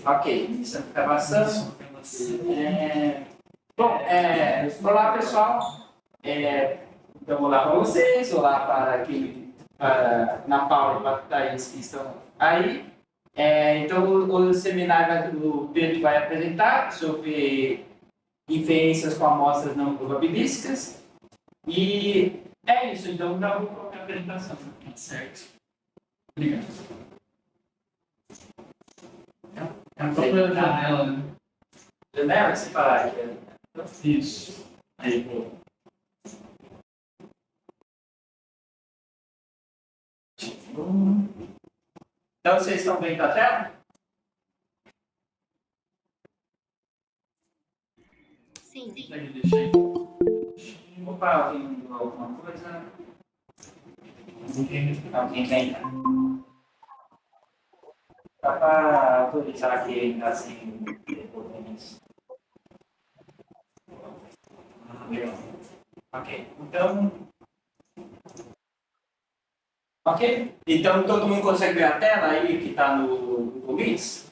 Ok, iniciando a gravação. Olá pessoal, então olá para vocês, olá para quem, Ana Paula e para Thaís que estão aí. Então o seminário o Pedro vai apresentar sobre inferências com amostras não probabilísticas e é isso, então já vou colocar a apresentação. Certo. Obrigado. É a própria janela, né? Janela, separar aqui. Isso. Aí, pô. Então vocês estão vendo a tela? Sim. Consegue deixar aí? Opa, alguém mandou alguma coisa? Alguém tem? Dá para autorizar que ele está sem problemas. Ok, então... Ok? Então todo mundo consegue ver a tela aí que está no Google Meets?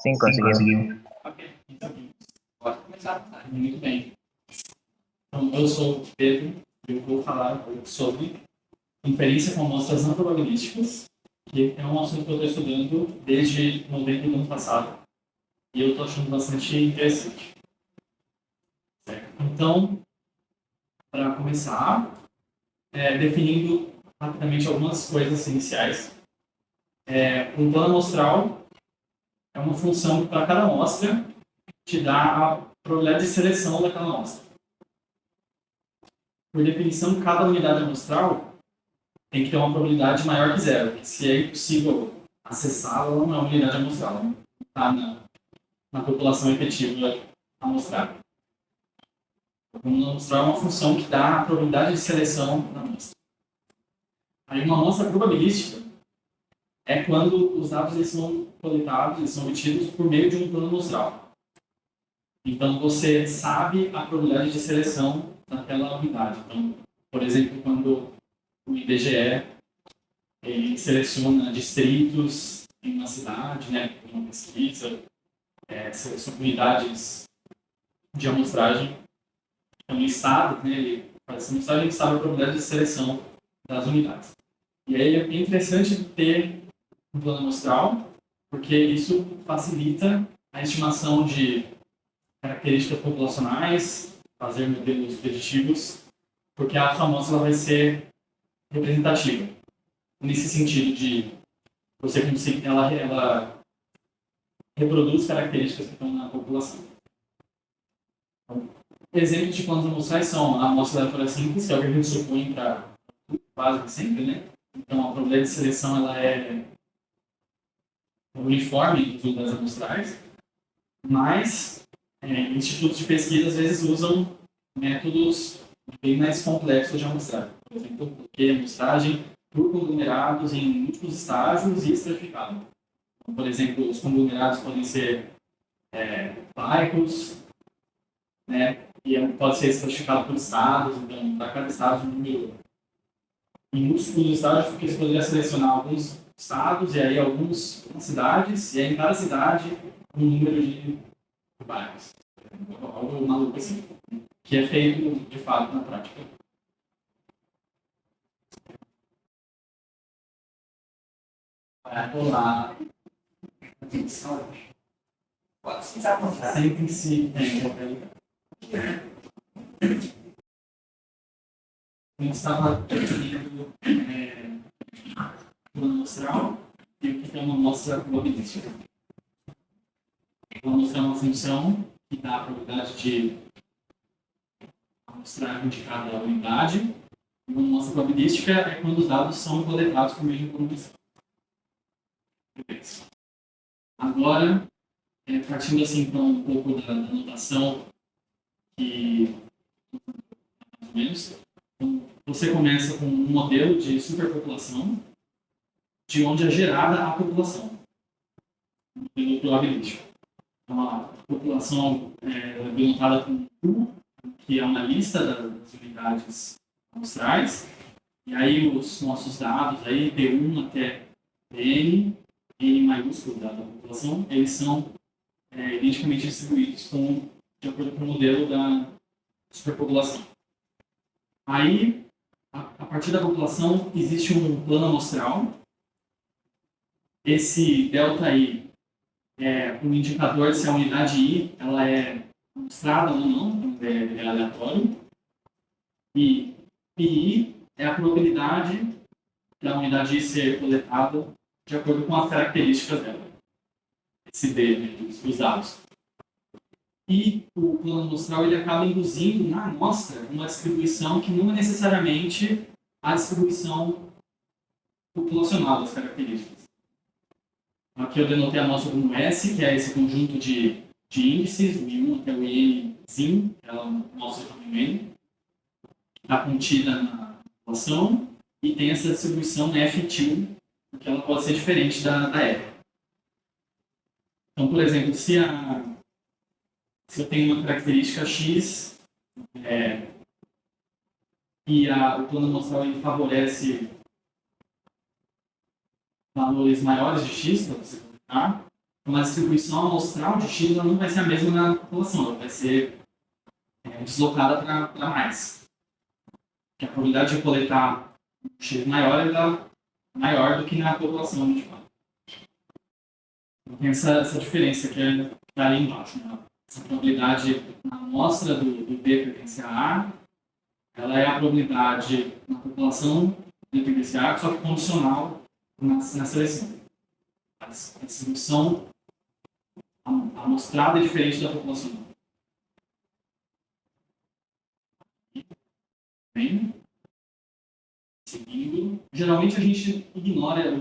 Sim, conseguimos. Ok, então pode começar. Muito bem. Então, eu sou o Pedro e eu vou falar um pouco sobre inferência com amostras não probabilísticas, que é um assunto que eu estou estudando desde novembro do ano passado e eu estou achando bastante interessante. Certo? Então, para começar, definindo rapidamente algumas coisas iniciais. Um plano amostral é uma função que para cada amostra te dá a probabilidade de seleção daquela amostra. Por definição, cada unidade amostral tem que ter uma probabilidade maior que zero, que se é impossível acessá-la, não é uma unidade amostral, não está na população efetiva amostrada. O plano amostral é uma função que dá a probabilidade de seleção da amostra. Aí uma amostra probabilística é quando os dados eles são coletados, eles são obtidos por meio de um plano amostral. Então, você sabe a probabilidade de seleção daquela unidade. Então, por exemplo, quando o IBGE ele seleciona distritos em uma cidade, né, uma pesquisa, seleciona unidades de amostragem. Então, o Estado, né, ele faz essa amostragem e sabe a probabilidade de seleção das unidades. E aí é interessante ter um plano amostral, porque isso facilita a estimação de características populacionais, fazer modelos preditivos, porque a sua amostra vai ser representativa. Nesse sentido de você conseguir, ela reproduz características que estão na população. Então, exemplos de planos amostrais são a amostra aleatória simples, que é o que a gente supõe para quase sempre, né? Então, a probabilidade de seleção ela é uniforme entre as amostrais, mas institutos de pesquisa às vezes usam métodos bem mais complexos de amostragem. Por exemplo, amostragem por conglomerados em múltiplos estágios e estratificado. Então, por exemplo, os conglomerados podem ser laicos, né, e pode ser estratificado por estados, então, para cada estado, um número em múltiplos estágios, porque você poderia selecionar alguns estados e aí algumas cidades, e aí em cada cidade um número de bairros. Algo maluco assim, que é feito de fato na prática. Olá. Pode se encontrar. Sentem-se. A gente estava definindo plano amostral e o que é uma amostra probabilística. Uma amostra é uma função que dá a probabilidade de amostrar de cada unidade. Uma amostra probabilística é quando os dados são coletados por meio de um plano amostral. Agora, partindo assim para um pouco da notação que mais ou menos, então, você começa com um modelo de superpopulação de onde é gerada a população, um modelo probabilístico. Então, a população é denotada com U, que é uma lista das unidades amostrais, E aí os nossos dados, aí, P1 até N, N maiúsculo da população, eles são identicamente distribuídos de acordo com o modelo da superpopulação. Aí, a partir da população, existe um plano amostral. Esse delta-I é um indicador se a unidade I ela é amostrada ou não, é aleatório. E PI é a probabilidade da unidade I ser coletada de acordo com as características dela. Esse D, né, dos dados. E o plano amostral ele acaba induzindo na amostra uma distribuição que não é necessariamente a distribuição populacional das características. Aqui eu denotei a amostra como S, que é esse conjunto de índices, o I1 até o INzinho, ela mostra o tamanho N, está contida na população, e tem essa distribuição F-til, porque ela pode ser diferente da F. Então, por exemplo, se eu tenho uma característica X e o plano amostral ele favorece valores maiores de X para você colocar, então a distribuição amostral de X ela não vai ser a mesma na população, ela vai ser deslocada para mais. Porque a probabilidade de coletar um X maior é maior do que na população de fato. Então tem essa diferença que está ali embaixo. Né? Essa probabilidade na amostra do B pertence a A, ela é a probabilidade na população de pertence a A, só que condicional na seleção. A distribuição amostrada é diferente da população. Bem, seguindo, geralmente a gente ignora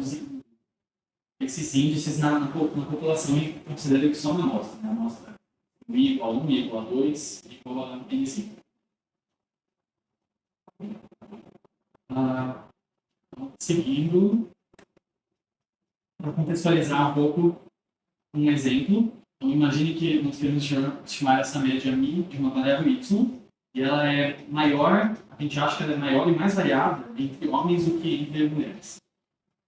esses índices na população e considera que só uma amostra. Né? A amostra I igual a 1, I igual a 2, I igual a N5. Seguindo, para contextualizar um pouco um exemplo, então imagine que nós queremos estimar essa média μ de uma variável y, e ela é maior, a gente acha que ela é maior e mais variável entre homens do que entre mulheres.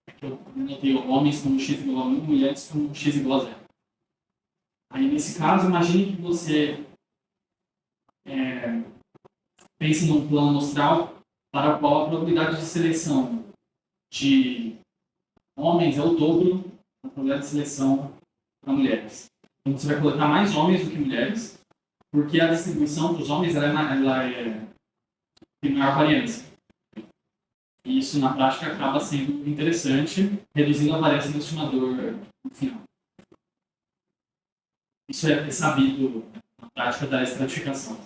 Aqui eu notei homens com x igual a 1, mulheres com x igual a 0. Aí nesse caso, imagine que você pense num plano amostral para o qual a probabilidade de seleção de homens é o dobro da probabilidade de seleção para mulheres. Então você vai coletar mais homens do que mulheres, porque a distribuição para os homens tem maior variância. E isso na prática acaba sendo interessante, reduzindo a variância do estimador no final. Isso é sabido na prática da estratificação.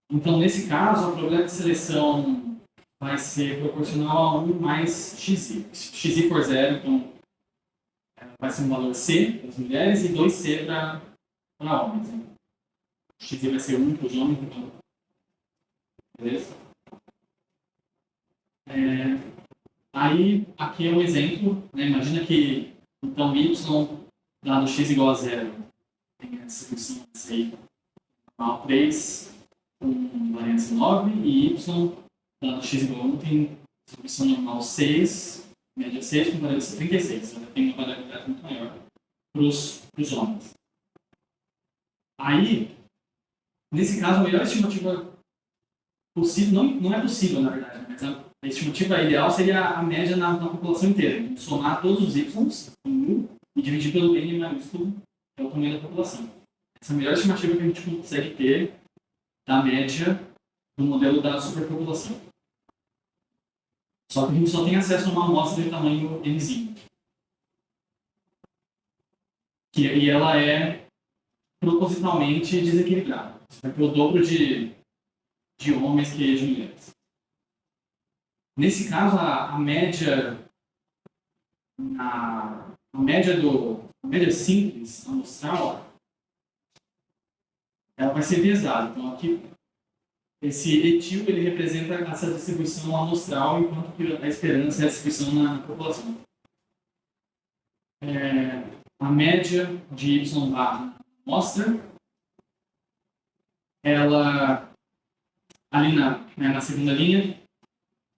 Então, nesse caso, a probabilidade de seleção vai ser proporcional a 1 mais xi. Se xi for 0, então vai ser um valor C para as mulheres e 2C para homens. Né? Xi vai ser 1 para os homens. Então... Beleza? Aí, aqui é um exemplo. Né? Imagina que, então, y dado x igual a 0 tem a distribuição aí igual a 3 com variância 9 e y dado x igual a 1 tem distribuição normal 6, média 6 com variância 36. Então, tem uma variabilidade muito maior para os homens. Aí, nesse caso, a melhor estimativa possível, não é possível na verdade, mas a estimativa ideal seria a média na população inteira. Somar todos os y e dividir pelo N maiúsculo, que é o tamanho da população. Essa é a melhor estimativa que a gente consegue ter da média do modelo da superpopulação. Só que a gente só tem acesso a uma amostra de tamanho Nzinho. E ela é propositalmente desequilibrada. Você vai ter o dobro de homens que de mulheres. Nesse caso, a média simples amostral ela vai ser pesada. Então aqui esse etil ele representa essa distribuição amostral, enquanto que a esperança é a distribuição na população. A média de y barra amostra, ela ali na segunda linha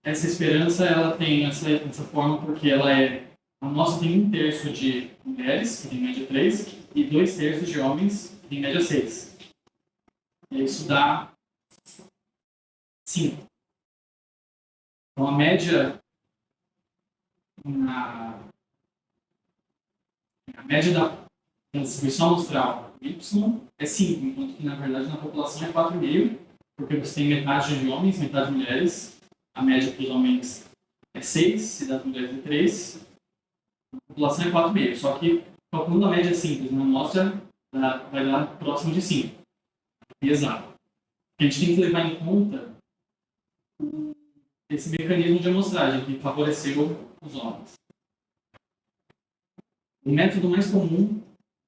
essa esperança ela tem essa forma porque a amostra tem 1/3 de mulheres, que tem média 3, e 2/3 de homens, que tem média 6. E isso dá 5. Então a média a média da distribuição amostral Y é 5, enquanto que na verdade na população é 4,5, porque você tem metade de homens, metade de mulheres. A média para os homens é 6 e das mulheres é 3. A população é 4,5. Só que calculando a média simples na amostra, vai dar próximo de 5. Exato. A gente tem que levar em conta esse mecanismo de amostragem que favoreceu os homens. O método mais comum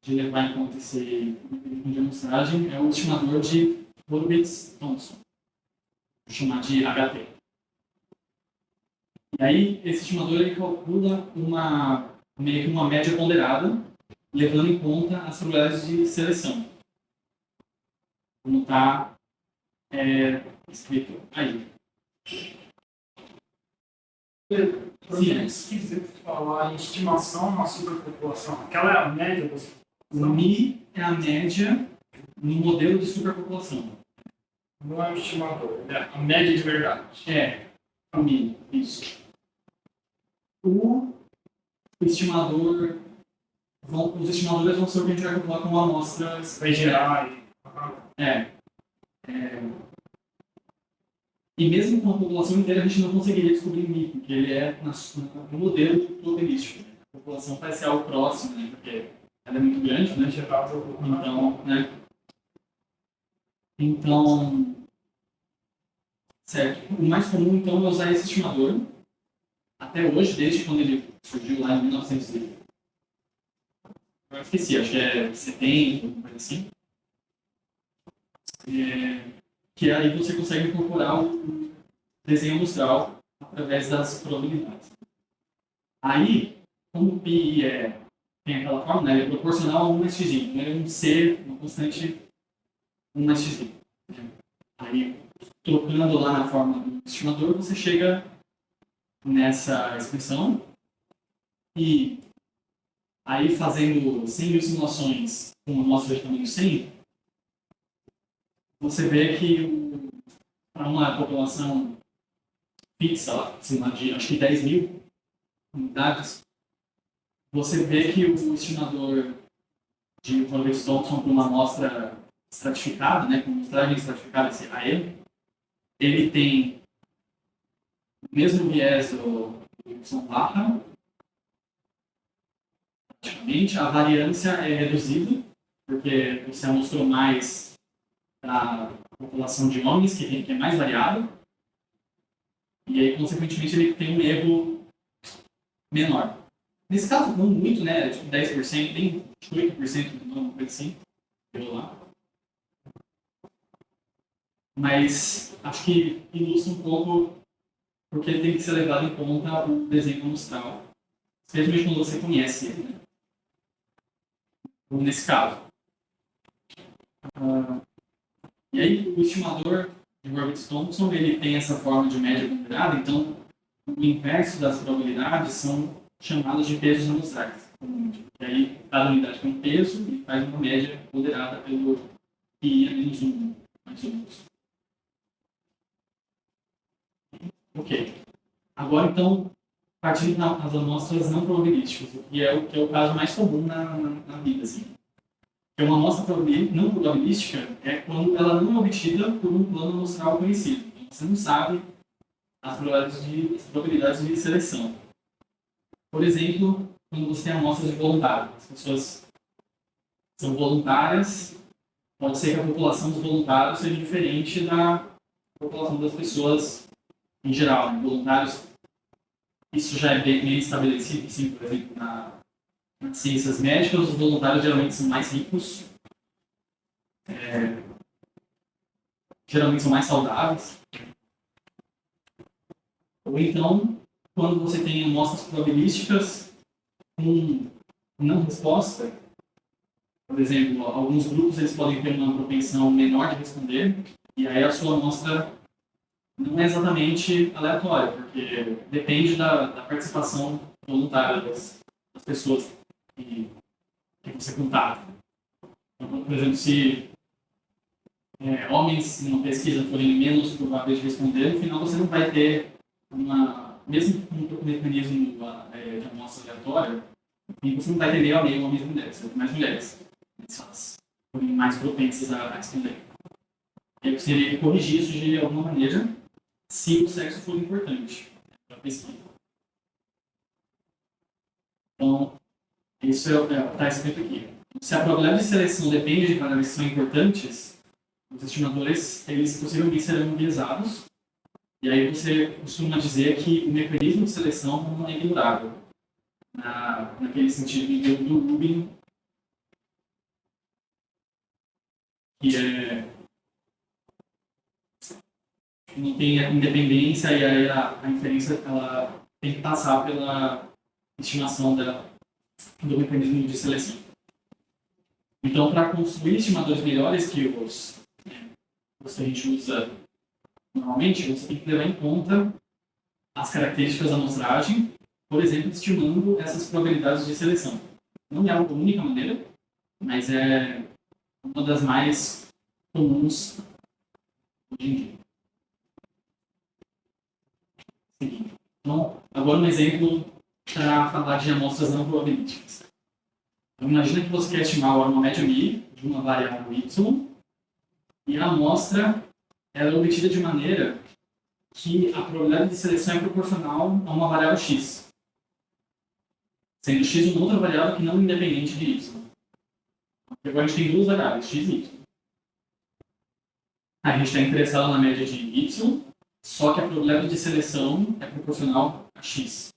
de levar em conta esse mecanismo de amostragem é o estimador de Horowitz-Thompson, vou chamar de HT. E aí, esse estimador ele calcula meio que uma média ponderada, levando em conta as probabilidades de seleção, como está escrito aí. Para mim é esquisito falar em estimação na superpopulação. Aquela é a média das. O Mi é a média no modelo de superpopulação. Não é um estimador, é a média de verdade. É, o Mi, isso. O estimador, os estimadores vão ser o que a gente vai calcular com uma amostra. Vai gerar e. E mesmo com a população inteira, a gente não conseguiria descobrir o Mi, porque ele é no modelo probabilístico. A população parece ser algo próximo, né? Porque ela é muito grande, né? Então, certo. O mais comum, então, é usar esse estimador. Até hoje, desde quando ele surgiu lá em 1900. Eu esqueci, acho que é 70, alguma coisa assim. Que aí você consegue incorporar o desenho amostral através das probabilidades. Aí, como o PI tem aquela forma, né, ele é proporcional a 1 mais x, então ele é um C, uma constante 1 mais x. Aí, trocando lá na forma do estimador, você chega nessa expressão e aí fazendo 100 mil simulações com uma amostra de tamanho 100, você vê que para uma população fixa, de acho que 10 mil unidades, você vê que o estimador de Horowitz-Thompson para uma amostra estratificada, né, com amostragem estratificada, esse AM, ele tem o mesmo viés do Y-barra, praticamente, a variância é reduzida, porque você amostrou mais a população de homens, que é mais variada, e aí, consequentemente, ele tem um erro menor. Nesse caso, não muito, né? Tipo 10%, tem 8%, não, coisa assim, pelo lá. Mas acho que ilustra um pouco porque tem que ser levado em conta o desenho amostral, especialmente quando você conhece ele, né? Como nesse caso. E aí, o estimador de Horowitz-Thompson, ele tem essa forma de média ponderada, então o inverso das probabilidades são chamados de pesos amostrais. E aí, cada unidade tem um peso e faz uma média ponderada pelo PI a menos 1, mais ou menos. Ok. Agora, então, partindo das amostras não probabilísticas, que é o caso mais comum na vida, assim. Porque uma amostra não probabilística é quando ela não é obtida por um plano amostral conhecido. Então, você não sabe as probabilidades de seleção. Por exemplo, quando você tem amostras de voluntários. As pessoas são voluntárias, pode ser que a população dos voluntários seja diferente da população das pessoas em geral. Né? Voluntários, isso já é bem estabelecido, sim, por exemplo, nas ciências médicas, os voluntários geralmente são mais ricos, geralmente são mais saudáveis. Ou então, quando você tem amostras probabilísticas com não resposta, por exemplo, alguns grupos eles podem ter uma propensão menor de responder, e aí a sua amostra não é exatamente aleatório, porque depende da participação voluntária das pessoas que você contata. Então, por exemplo, se homens numa pesquisa forem menos prováveis de responder, no final você não vai ter mesmo com um mecanismo de amostra aleatória, e você não vai ter meio a meio homens e mulheres, você vai ter mais mulheres, se elas forem mais propensas a responder. E aí você teria que corrigir isso de alguma maneira, se o sexo for importante para a pesquisa. Então, isso está escrito aqui. Se a probabilidade de seleção depende de variáveis que são importantes, os estimadores, eles possivelmente serão enviesados. E aí você costuma dizer que o mecanismo de seleção não é ignorável. Naquele sentido do Rubin, que não tem a independência e aí a inferência ela tem que passar pela estimação do mecanismo de seleção. Então, para construir estimadores melhores que os que a gente usa normalmente, você tem que levar em conta as características da amostragem, por exemplo, estimando essas probabilidades de seleção. Não é a única maneira, mas é uma das mais comuns hoje em dia. Então, agora um exemplo para falar de amostras não probabilísticas. Então, imagina que você quer estimar agora uma média μ de uma variável y e a amostra ela é obtida de maneira que a probabilidade de seleção é proporcional a uma variável x, sendo x uma outra variável que não é independente de y. E agora a gente tem duas variáveis, x e y. A gente está interessado na média de y, só que a probabilidade de seleção é proporcional a x.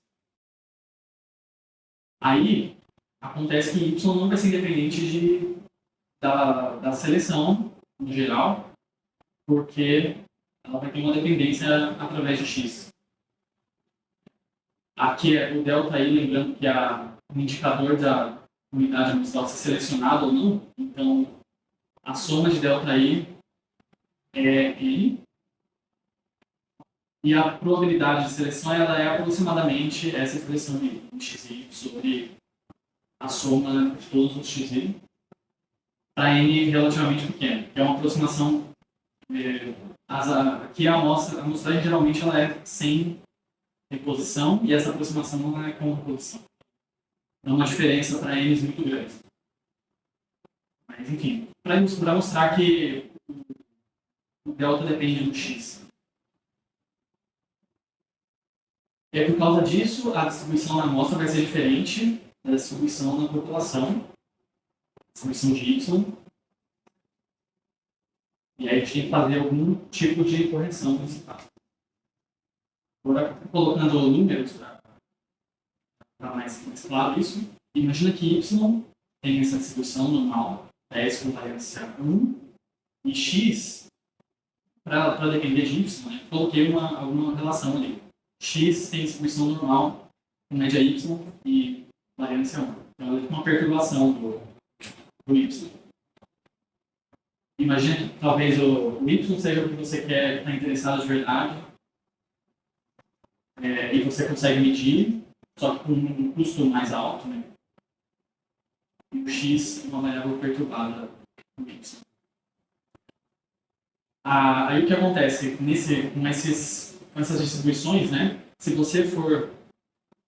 Aí, acontece que y não vai ser independente da seleção, no geral, porque ela vai ter uma dependência através de x. Aqui é o delta i, lembrando que o indicador da unidade amostral se selecionado ou não, então a soma de delta i é n, e a probabilidade de seleção ela é aproximadamente essa expressão de xi sobre a soma de todos os xi para n relativamente pequeno, que é uma aproximação. Aqui a amostragem geralmente ela é sem reposição e essa aproximação não é com reposição. Então, uma diferença para n muito grande. Mas, enfim, para mostrar que o delta depende do x. E por causa disso, a distribuição na amostra vai ser diferente da distribuição na população, distribuição de y. E aí a gente tem que fazer algum tipo de correção nesse caso. Agora, colocando números para mais claro isso, imagina que y tem essa distribuição normal, 10 com variância 1, e x, para depender de y, né, coloquei alguma relação ali. X tem distribuição normal com média y e variância 1. Então, é uma perturbação do y. Imagina que talvez o y seja o que você quer, está interessado de verdade, e você consegue medir, só que com um custo mais alto, né? E o x é uma variável perturbada do y. Aí o que acontece com essas distribuições, né? Se você for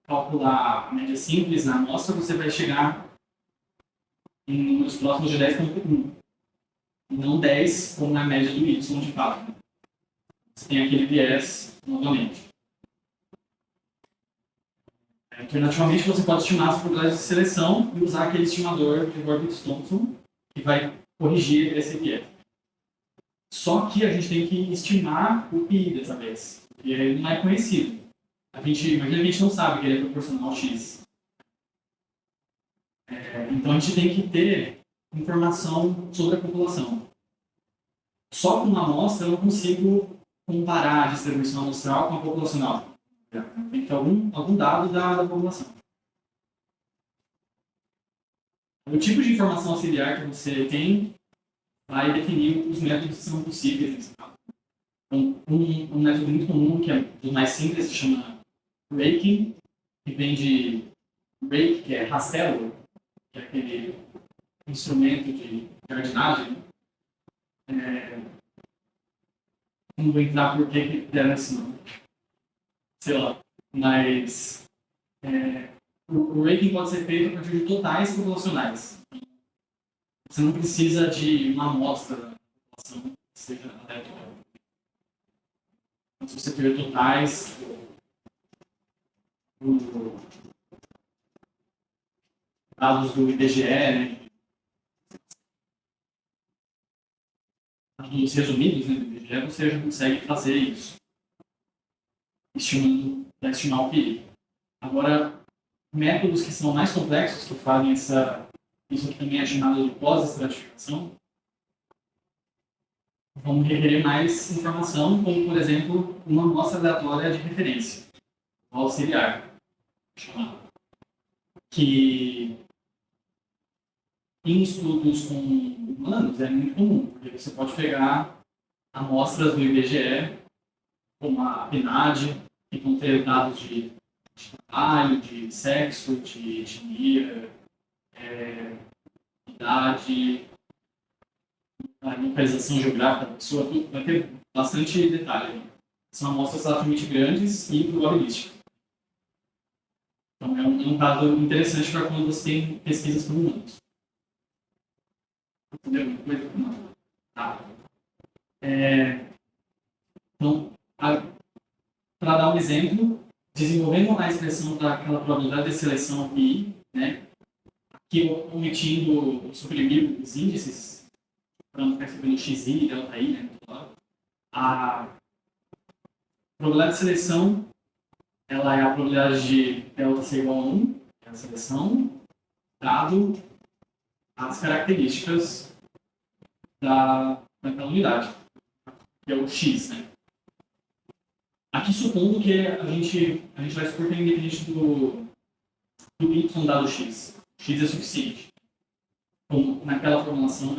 calcular a média simples na amostra, você vai chegar em números próximos de 10,1. E não 10 como na média do y, de fato. Você tem aquele viés novamente. Alternativamente, você pode estimar as probabilidades de seleção e usar aquele estimador de Hurwitz-Thompson que vai corrigir esse viés. Só que a gente tem que estimar o PI dessa vez, porque ele não é conhecido. Imagina que a gente não sabe que ele é proporcional a x. Então a gente tem que ter informação sobre a população. Só com uma amostra eu não consigo comparar a distribuição amostral com a populacional. Tem que ter algum dado da população. O tipo de informação auxiliar que você tem vai definir os métodos que são possíveis. Um método muito comum, que é dos mais simples, se chama raking, que vem de rake, que é rastelo, que é aquele instrumento de jardinagem. Não vou entrar por que deram esse nome, sei lá. Mas o raking pode ser feito a partir de totais populacionais. Você não precisa de uma amostra da população que seja aleatória. Então, se você tiver totais, dados do IBGE, né, dados resumidos, né, do IBGE, você já consegue fazer isso, para estimar o perigo. Agora, métodos que são mais complexos, que fazem isso que também é chamado de pós-estratificação, vão requerer mais informação, como, por exemplo, uma amostra aleatória de referência, o auxiliar, que em estudos com humanos é muito comum, porque você pode pegar amostras do IBGE, como a PNAD, que vão ter dados de trabalho, de sexo, de etnia, idade, a localização geográfica da pessoa, tudo, vai ter bastante detalhe. São amostras relativamente grandes e probabilísticas. Então é um caso interessante para quando você tem pesquisas com humanos. Entendeu? Não. Tá. Então, para dar um exemplo, desenvolvendo a expressão daquela probabilidade de seleção aqui, né, aqui omitindo, suprimir os índices, para não ficar escrevendo xi e delta i, né, a probabilidade de seleção, ela é a probabilidade de delta ser igual a 1, que é a seleção, dado as características daquela unidade, que é o x, né. Aqui supondo que a gente vai supor que é independente do y dado x. X é suficiente. Como naquela formulação,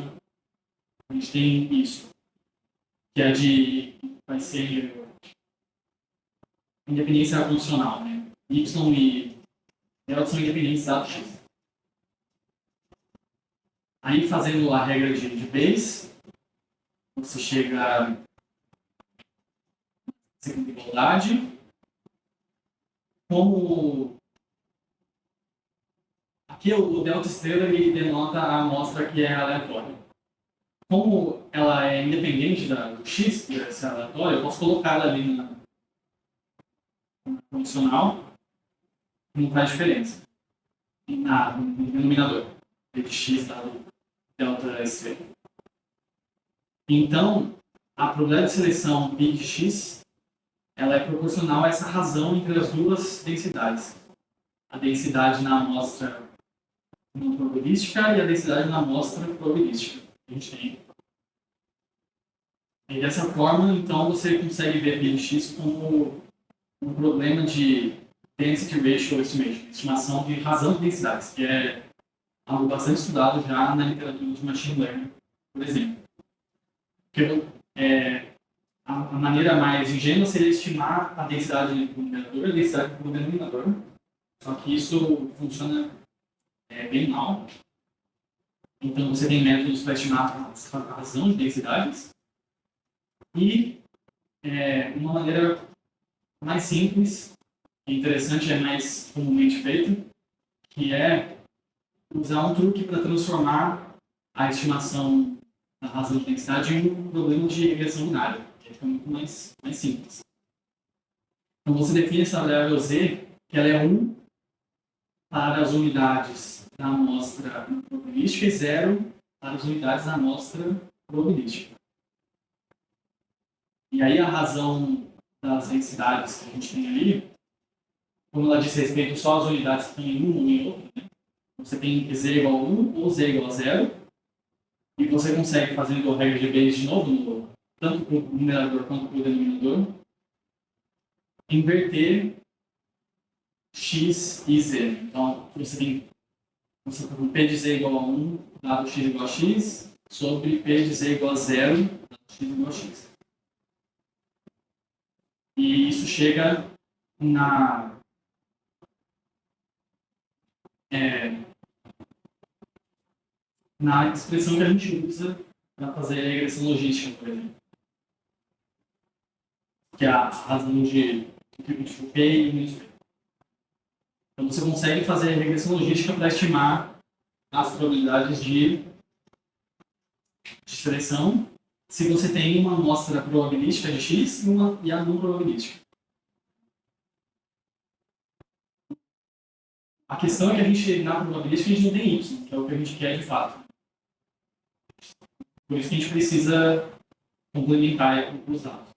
a gente tem isso. Que é vai ser independência funcional, né? Y e delta são independentes dado x. Aí, fazendo a regra de Bayes, você chega a segunda igualdade. Como aqui o delta estrela ele denota a amostra que é aleatória. Como ela é independente do x, que é essa aleatória, eu posso colocar ela ali na condicional, não faz diferença no denominador de x dado delta estrela. Então, a probabilidade de seleção π de x ela é proporcional a essa razão entre as duas densidades. A densidade na amostra não probabilística e a densidade na amostra probabilística que a gente tem. E dessa forma, então, você consegue ver π de x como um problema de density ratio estimation, estimação de razão de densidades, que é algo bastante estudado já na literatura de machine learning, por exemplo. Porque a maneira mais ingênua seria estimar a densidade do numerador e a densidade do denominador, só que isso funciona bem mal. Então, você tem métodos para estimar a razão de densidades e uma maneira mais simples e interessante, é mais comumente feita, que é usar um truque para transformar a estimação da razão de densidade em um problema de regressão binária, que fica muito mais simples. Então, você define essa variável z, que ela é 1 para as unidades da amostra probabilística e 0 para as unidades da amostra probabilística. E aí a razão das densidades que a gente tem ali, como ela diz respeito só às unidades que estão em um ou em outro, né? Você tem z igual a 1 ou z igual a 0, e você consegue, fazendo a regra de Bayes de novo, tanto para o numerador quanto para o denominador, inverter x e z. Então, você tem p de z igual a 1, dado x igual a x, sobre p de z igual a 0, dado x igual a x. E isso chega na na expressão que a gente usa para fazer a regressão logística, por exemplo. Que é a razão de P e menos P. Então você consegue fazer a regressão logística para estimar as probabilidades de seleção se você tem uma amostra probabilística de X e a não probabilística. A questão é que a gente, na probabilística, a gente não tem Y, que é o que a gente quer de fato. Por isso que a gente precisa complementar os dados.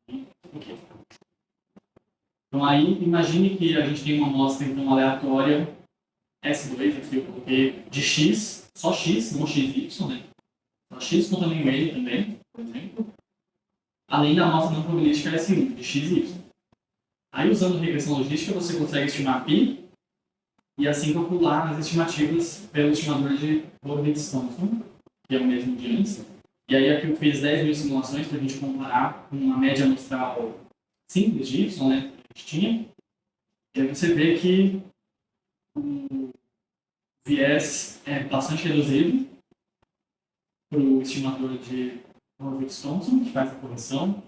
Okay. Então aí, imagine que a gente tem uma amostra então, aleatória S2, aqui eu coloquei de X, só X, não XY, né? Só X com tamanho N também, por exemplo. Além da amostra não probabilística S1, de X e Y. Aí, usando regressão logística, você consegue estimar π e assim calcular as estimativas pelo estimador de Horowitz-Thompson, que é o mesmo de antes. E aí aqui eu fiz 10 mil simulações para a gente comparar com uma média amostral simples de Y, né, que a gente tinha. E aí você vê que o viés é bastante reduzido para o estimador de Horowitz-Thompson, que faz a correção.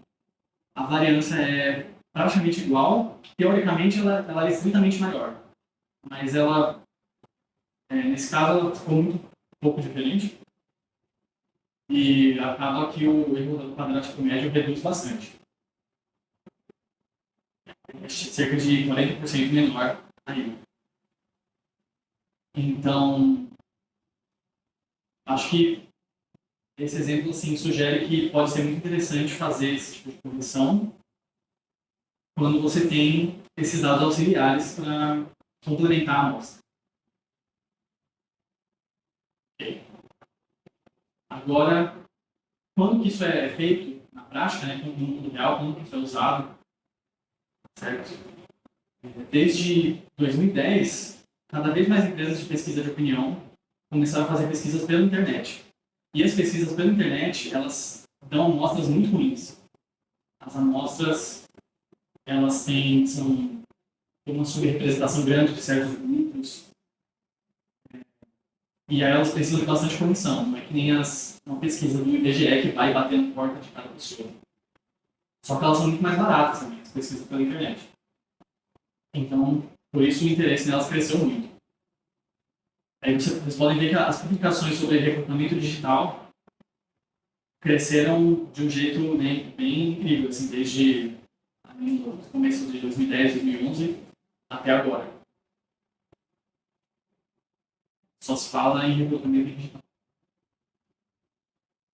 A variância é praticamente igual. Teoricamente, ela é estritamente maior. Mas ela, nesse caso, ela ficou muito pouco diferente. E acaba que o erro quadrático médio reduz bastante. É cerca de 40% menor aí. Então, acho que esse exemplo assim, sugere que pode ser muito interessante fazer esse tipo de correção quando você tem esses dados auxiliares para complementar a amostra. Okay. Agora, quando que isso é feito na prática, né, no mundo real, como que isso é usado, certo? Desde 2010, cada vez mais empresas de pesquisa de opinião começaram a fazer pesquisas pela internet. E as pesquisas pela internet, elas dão amostras muito ruins. As amostras, elas têm uma subrepresentação grande de certos grupos. E aí elas precisam de bastante correção. Não é que nem uma pesquisa do IBGE que vai bater na porta de cada pessoa. Só que elas são muito mais baratas também, as pesquisas pela internet. Então, por isso o interesse nelas cresceu muito. Aí vocês podem ver que as publicações sobre recrutamento digital cresceram de um jeito bem incrível, assim, desde o começo de 2010, 2011 até agora. Só se fala em recrutamento digital.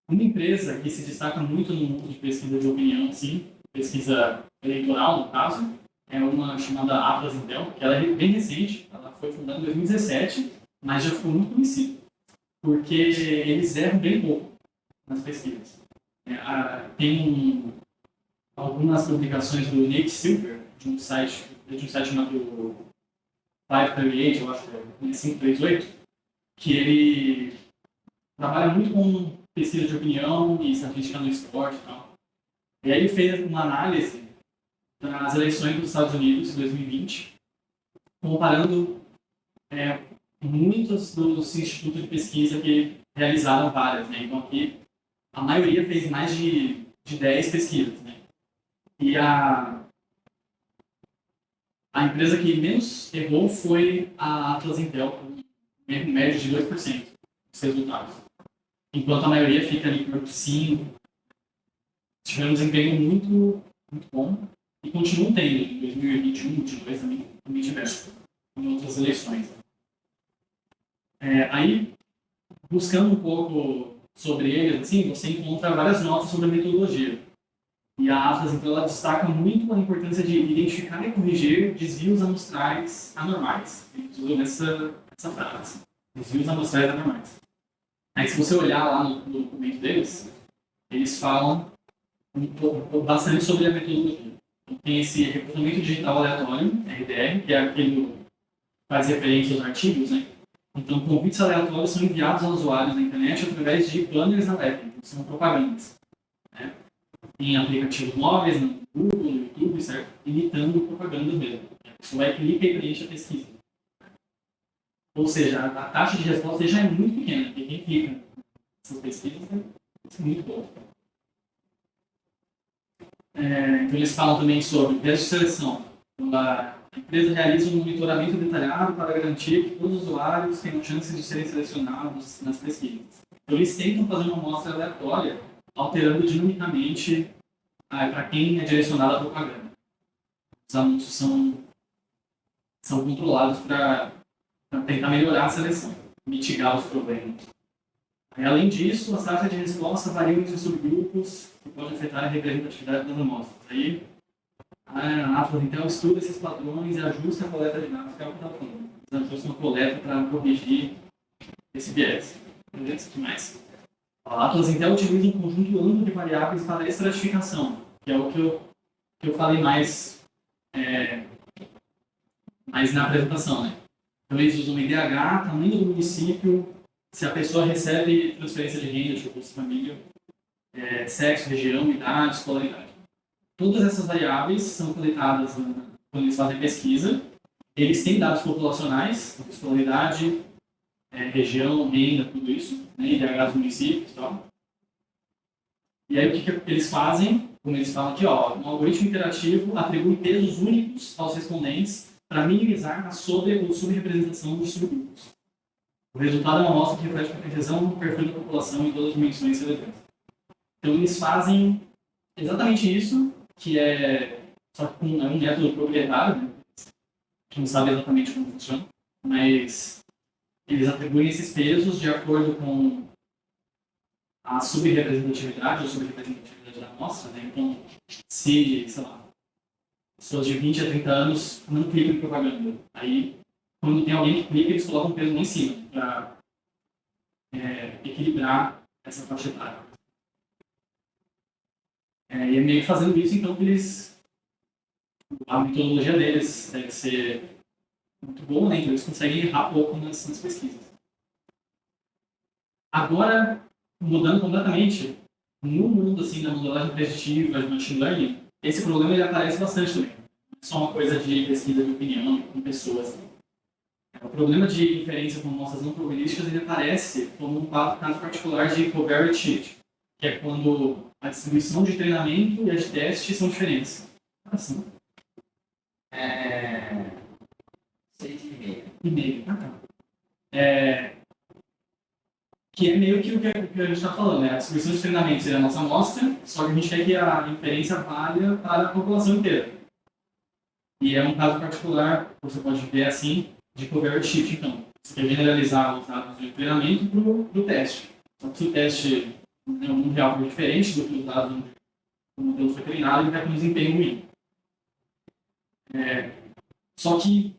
Uma empresa que se destaca muito no mundo de pesquisa de opinião, assim, pesquisa eleitoral, no caso, é uma chamada Atlas Intel, que ela é bem recente, ela foi fundada em 2017, mas já ficou muito conhecida, porque eles erram bem pouco nas pesquisas. Tem algumas publicações do Nate Silver, de um site chamado 538, eu acho que é 538, que ele trabalha muito com pesquisa de opinião e estatística no esporte e tal. E aí ele fez uma análise das eleições dos Estados Unidos em 2020, comparando muitos dos institutos de pesquisa que realizaram várias, né? Então aqui a maioria fez mais de 10 pesquisas, né? E a empresa que menos errou foi a Atlas Intel, com um erro médio de 2% dos resultados. Enquanto a maioria fica ali por 5%. Tivemos um desempenho muito, muito bom e continuam tendo em 2021, 2022 também tiveram em outras eleições. Aí, buscando um pouco sobre eles, assim, você encontra várias notas sobre a metodologia. E a Atlas, então, ela destaca muito a importância de identificar e corrigir desvios amostrais anormais. Eles usam essa frase, desvios amostrais anormais. Aí, se você olhar lá no documento deles, eles falam bastante sobre a metodologia. Então, tem esse recrutamento digital aleatório, RDR, que é aquele que faz referência aos artigos, né? Então, convites aleatórios são enviados aos usuários na internet através de banners na web, então são propagandas. Né? em aplicativos móveis, no Google, no YouTube, certo? Imitando propagandas mesmo. A pessoa clica e preenche a pesquisa. Ou seja, a taxa de resposta já é muito pequena, porque quem clica nessas pesquisas é muito boa. Então eles falam também sobre teste de seleção. Então, a empresa realiza um monitoramento detalhado para garantir que todos os usuários tenham chance de serem selecionados nas pesquisas. Então eles tentam fazer uma amostra aleatória, alterando dinamicamente para quem é direcionado a propaganda. Os anúncios são controlados para tentar melhorar a seleção, mitigar os problemas. Além disso, as taxas de resposta variam entre subgrupos que podem afetar a representatividade das amostras. Aí, a Atlas então estuda esses padrões e ajusta a coleta de dados, que é o que está falando. Eles ajustam a coleta para corrigir esse viés. Beleza? O que mais? A Atlas Intel utiliza um conjunto amplo de variáveis para estratificação, que é o que eu falei mais na apresentação, né? Então, eles usam IDH, tamanho do município, se a pessoa recebe transferência de renda, tipo Bolsa Família, sexo, região, idade, escolaridade. Todas essas variáveis são coletadas quando eles fazem pesquisa. Eles têm dados populacionais, escolaridade, região, renda, tudo isso, né, IDH dos municípios e tal. E aí o que eles fazem? Como eles falam aqui, um algoritmo interativo atribui pesos únicos aos respondentes para minimizar a sobre ou subrepresentação dos subgrupos. O resultado é uma amostra que reflete com precisão o perfil da população em todas as dimensões relevantes. Então, eles fazem exatamente isso, que só que é um método proprietário, né? Que não sabe exatamente como funciona, mas eles atribuem esses pesos de acordo com a subrepresentatividade ou subrepresentatividade da amostra, né? Então, se, sei lá, pessoas de 20 a 30 anos não clicam em propaganda, aí quando tem alguém que clica, eles colocam um peso lá em cima para equilibrar essa faixa etária. E é meio que fazendo isso, então, que a metodologia deles deve ser muito boa, né? Então eles conseguem errar pouco nas pesquisas. Agora, mudando completamente, no mundo assim, da modelagem preditiva, de machine learning, esse problema ele aparece bastante também. Não é só uma coisa de pesquisa de opinião com pessoas. O problema de inferência com amostras não probabilísticas ele aparece como um caso particular de covariate shift, que é quando a distribuição de treinamento e a de teste são diferentes. Assim. 6,5. Que é meio que o que a gente está falando, né? A distribuição de treinamento seria a nossa amostra, só que a gente quer que a inferência valha para a população inteira. E é um caso particular, você pode ver assim, de covariate shift, então. Você quer generalizar os dados de treinamento para o teste. Só que se o teste é um mundo real diferente do que os dados do modelo foi treinado, ele vai com um desempenho ruim. Só que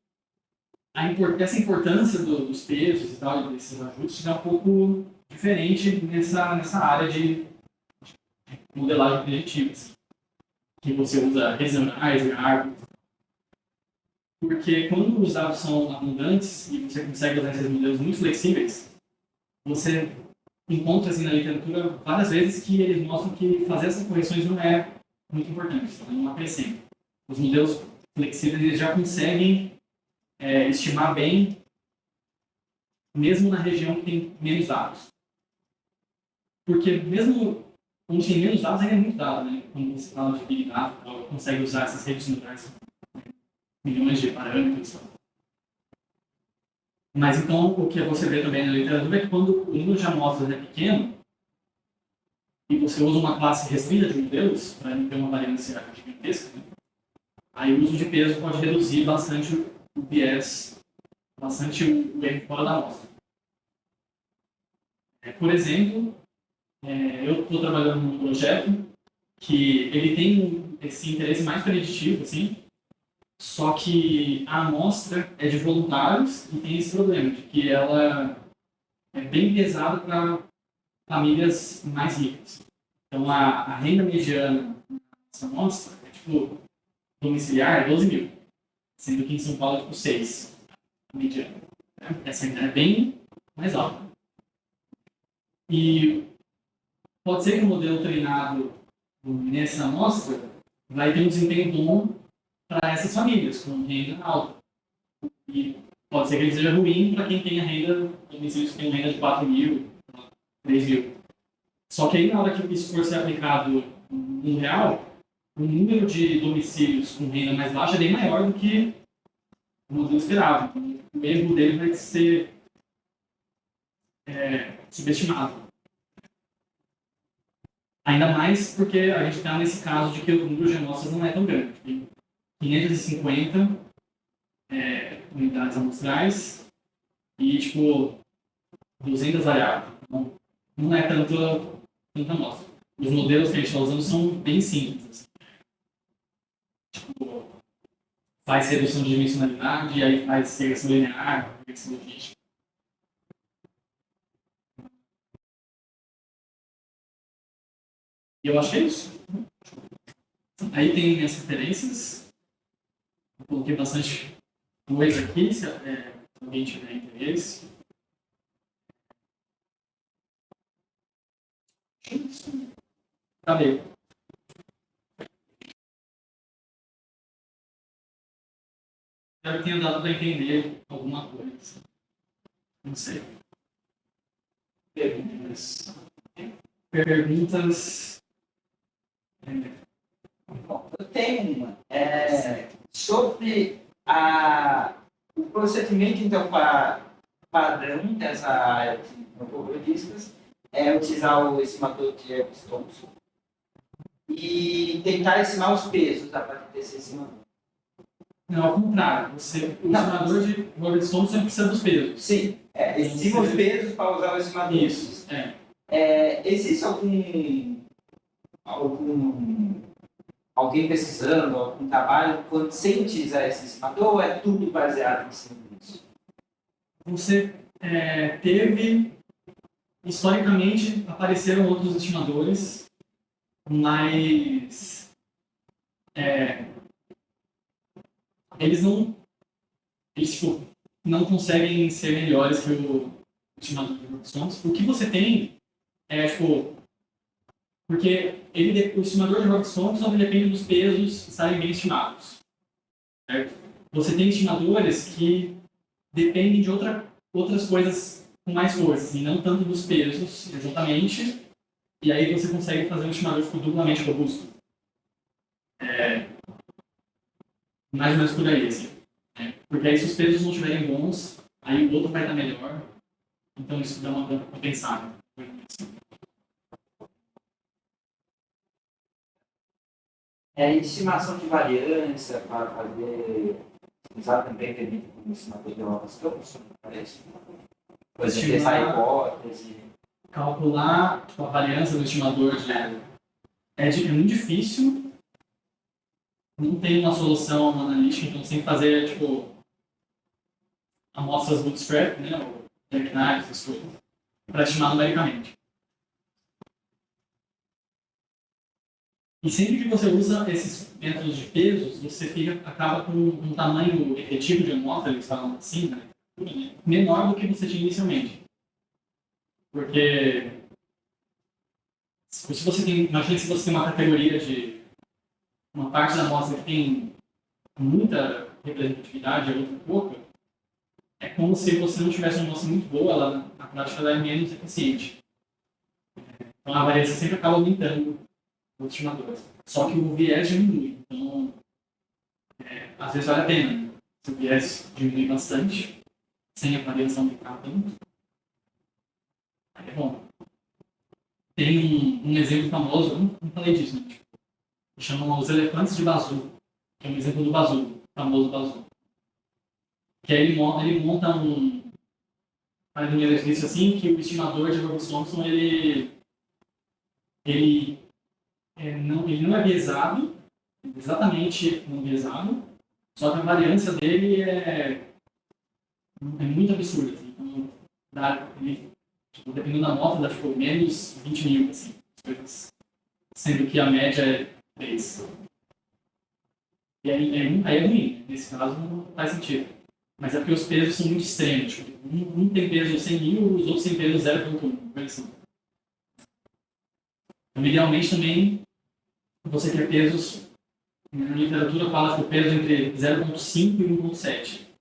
essa importância dos pesos e tal, desses ajustes, é um pouco diferente nessa área de modelagem preditiva, assim, que você usa regionais, árvores. Porque quando os dados são abundantes e você consegue usar esses modelos muito flexíveis, você encontra assim, na literatura várias vezes que eles mostram que fazer essas correções não é muito importante, não acrescenta. Os modelos flexíveis eles já conseguem estimar bem, mesmo na região que tem menos dados. Porque mesmo onde tem menos dados, ainda é muito dado, né? Quando você fala de Big Data, consegue usar essas redes neurais, milhões de parâmetros. Mas então, o que você vê também na literatura é que quando o número de amostras é pequeno, e você usa uma classe restrita de modelos, para não ter uma variância gigantesca, né? Aí o uso de peso pode reduzir bastante o viés, bastante o erro fora da amostra. Por exemplo, eu estou trabalhando num projeto que ele tem esse interesse mais preditivo, assim, só que a amostra é de voluntários e tem esse problema, de que ela é bem pesada para famílias mais ricas. Então, a renda mediana dessa amostra é, tipo, domiciliar é 12 mil, sendo que em São Paulo é, tipo, 6, a mediana. Essa renda é bem mais alta. E pode ser que o modelo treinado nessa amostra, vai ter um desempenho bom para essas famílias com renda alta. E pode ser que ele seja ruim para quem tenha renda, domicílios que tenham renda de 4 mil, 3 mil. Só que aí, na hora que isso for ser aplicado no real, o número de domicílios com renda mais baixa é bem maior do que o modelo esperado. O erro dele vai ser subestimado. Ainda mais porque a gente está nesse caso de que o número de amostras não é tão grande. Tem 550 unidades amostrais e, 200 variáveis. Então, não é tanta amostra. Os modelos que a gente está usando são bem simples. Assim. Faz redução de dimensionalidade, e aí faz regressão linear, regressão logística. E eu acho que é isso. Aí tem minhas referências. Eu coloquei bastante coisa aqui, se alguém tiver interesse. Cadê? Espero que tenha dado para entender alguma coisa. Não sei. Perguntas. Bom, eu tenho uma. Sobre o procedimento, então, padrão dessa área de probabilistas é utilizar o estimador de Evans-Thompson e tentar estimar os pesos a partir desse estimador. Não, ao contrário. O estimador de Robertson precisa dos pesos. Sim, estima os pesos para usar o estimador. Isso, existe alguém pesquisando, algum trabalho, quando sem utilizar esse estimador, ou é tudo baseado em cima disso? Você teve, historicamente, apareceram outros estimadores, mas eles não conseguem ser melhores que o estimador de Robertson. O que você tem porque o estimador de Robertson só depende dos pesos estarem bem estimados. Certo? Você tem estimadores que dependem de outras coisas com mais força, e não tanto dos pesos, exatamente. E aí você consegue fazer um estimador duplamente robusto. Mais ou menos por aí, assim. Porque aí se os pesos não estiverem bons, aí o outro vai estar melhor. Então isso dá uma compensada. Estimação de variância para usar também permite como estimador de Evans-Thompson, parece? Por exemplo, essa hipótese. Calcular a variância do estimador é muito difícil. Não tem uma solução analítica, então você tem que fazer amostras bootstrap, ou jackknife, essas coisas, para estimar numericamente. E sempre que você usa esses métodos de pesos, você acaba com um tamanho efetivo de amostra, eles falam assim, menor do que você tinha inicialmente. Porque imagine se você tem uma categoria de uma parte da amostra que tem muita representatividade e outra pouca, é como se você não tivesse uma amostra muito boa, ela na prática ela é menos eficiente. Então a variância sempre acaba aumentando os estimadores. Só que o viés diminui. Então, às vezes vale a pena. Se o viés diminui bastante, sem a variação aumentar tanto, aí é bom. Tem um exemplo famoso, não falei disso, né? Que chamam os elefantes de Bazoo, que é um exemplo do Bazoo, famoso Bazoo. Que aí ele monta faz um exercício assim, que o estimador de Robertson, ele não é viesado, exatamente não viesado, só que a variância dele é muito absurda. Assim. Então, dependendo da amostra, dá menos 20 mil, assim, sendo que a média é 3. E aí é ruim, nesse caso não faz sentido. Mas é porque os pesos são muito extremos. Um tem peso 100 mil, os outros têm peso 0,1. Então, idealmente também você quer pesos, na literatura fala que o peso entre 0,5 e 1,7.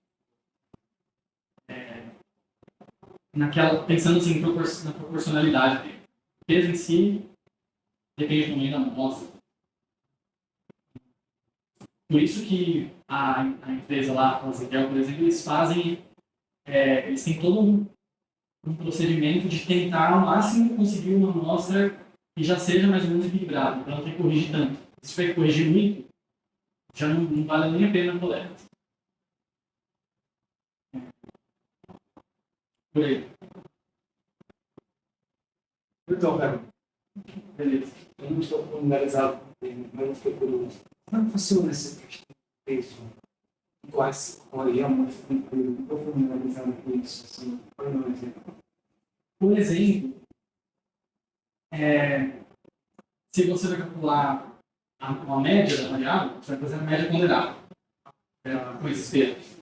Pensando assim, na proporcionalidade dele. O peso em si depende também da amostra. Por isso que a empresa lá, a Zequel, por exemplo, eles têm todo um procedimento de tentar ao máximo conseguir uma amostra que já seja mais ou menos equilibrada, para não ter que corrigir tanto. Se tiver que corrigir muito, já não vale nem a pena a coleta. Por aí. Então, cara, Beleza. eu não estou familiarizado com ele, mas eu fiquei curioso. Como é que funciona essa questão de peso? Quais olhamos, eu estou familiarizado com isso, assim, por exemplo. Por exemplo, se você vai calcular a média da variável, você vai fazer a média ponderada com esses pesos.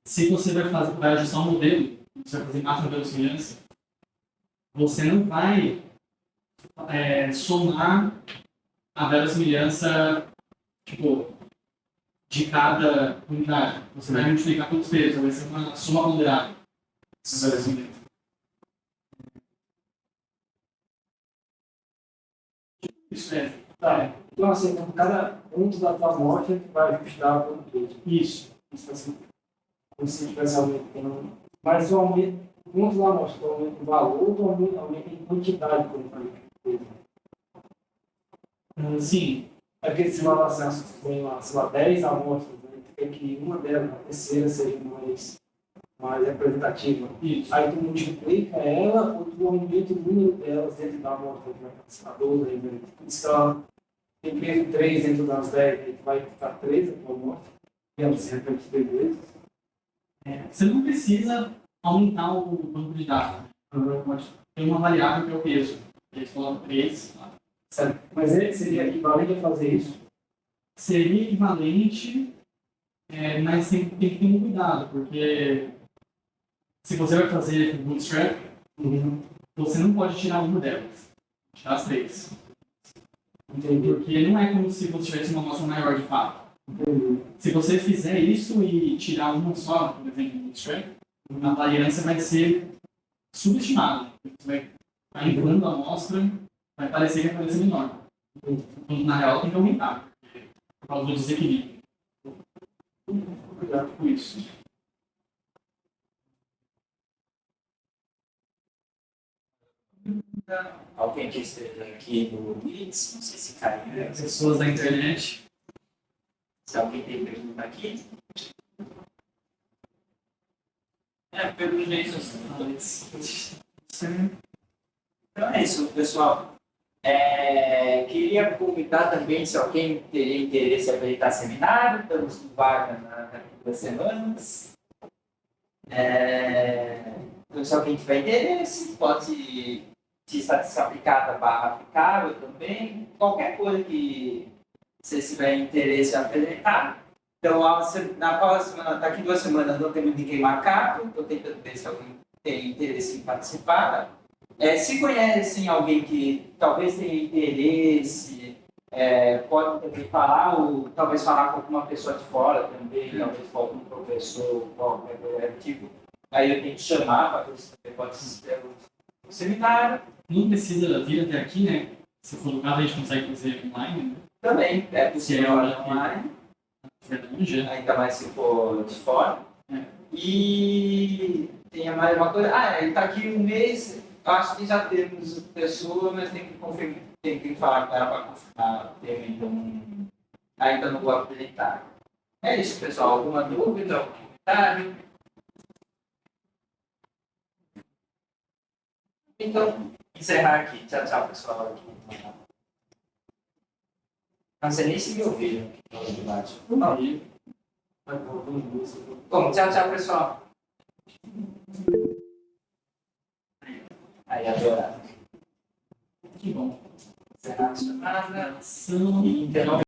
Se você vai ajustar um modelo, você vai fazer máxima verossimilhança, você não vai somar a verossimilhança tipo, de cada unidade. Você vai multiplicar pelos pesos, vai ser uma soma ponderada. Isso é. Tá. Então, assim, com cada ponto da tua amostra, tu vai ajustar por peso. Isso. Isso assim, como se tivesse aumentando. Mas o aumento, ponto da amostra, o aumento do valor ou aumenta em quantidade, como foi peso? Sim. É porque se uma assim, põe lá, sei lá, 10 amostras, né? Tem que uma delas, a terceira, seja mais representativa. Isso. Aí tu multiplica ela ou tu aumenta o número delas dentro da amostra, né? A 12 aí, né? Se ela tem peso 3 dentro das 10, aí tu vai ficar 3 a tua amostra, e ela se repete 3 vezes. Você não precisa aumentar o banco de dados. Pode ter uma variável que é o peso. Eles colocam 3. Certo. Mas ele seria equivalente a fazer isso? Seria equivalente, mas tem que ter um cuidado, porque se você vai fazer com Bootstrap, você não pode tirar uma delas. Tirar as 3. Entendi. Porque não é como se você tivesse uma amostra maior de fato. Entendi. Se você fizer isso e tirar uma só, por exemplo, no Bootstrap, a variância vai ser subestimada. Você vai estar inflando a amostra, vai parecer que vai parecer menor. Quando na real tem que aumentar, por causa do desequilíbrio. Cuidado com isso. Alguém que esteja aqui no Blitz, não sei se caiu. Pessoas da internet. Se alguém tem pergunta aqui. Pelo jeito. Então é isso, pessoal. Queria convidar também, se alguém teria interesse em apresentar seminário, estamos com vaga daqui a 2 semanas. Então, se alguém tiver interesse, pode de estatística aplicada / aplicável também, qualquer coisa que vocês tiverem interesse em apresentar. Então, na próxima, daqui 2 semanas, não temos ninguém marcado, estou tentando ver se alguém tem interesse em participar. Se conhecem alguém que talvez tenha interesse, pode também falar, ou talvez falar com alguma pessoa de fora também, talvez com algum professor, qualquer tipo. Aí eu tenho que chamar para ver se você pode assistir o seminário. Não precisa vir até aqui, né? Se for no caso, a gente consegue fazer online, né? Também é possível fazer online. Ainda mais se for de fora. E tem mais uma coisa. Ele está aqui um mês. Acho que já temos pessoa, mas tem que confirmar, tem que falar com ela para confirmar o tema, então ainda não vou apresentar. É isso, pessoal. Alguma dúvida, algum comentário? Então, encerrar aqui. Tchau, tchau, pessoal. Não sei nem se me ouviram. Bom, tchau, tchau, pessoal. Aí, adorado. Que bom. Encerrar a chamada. São...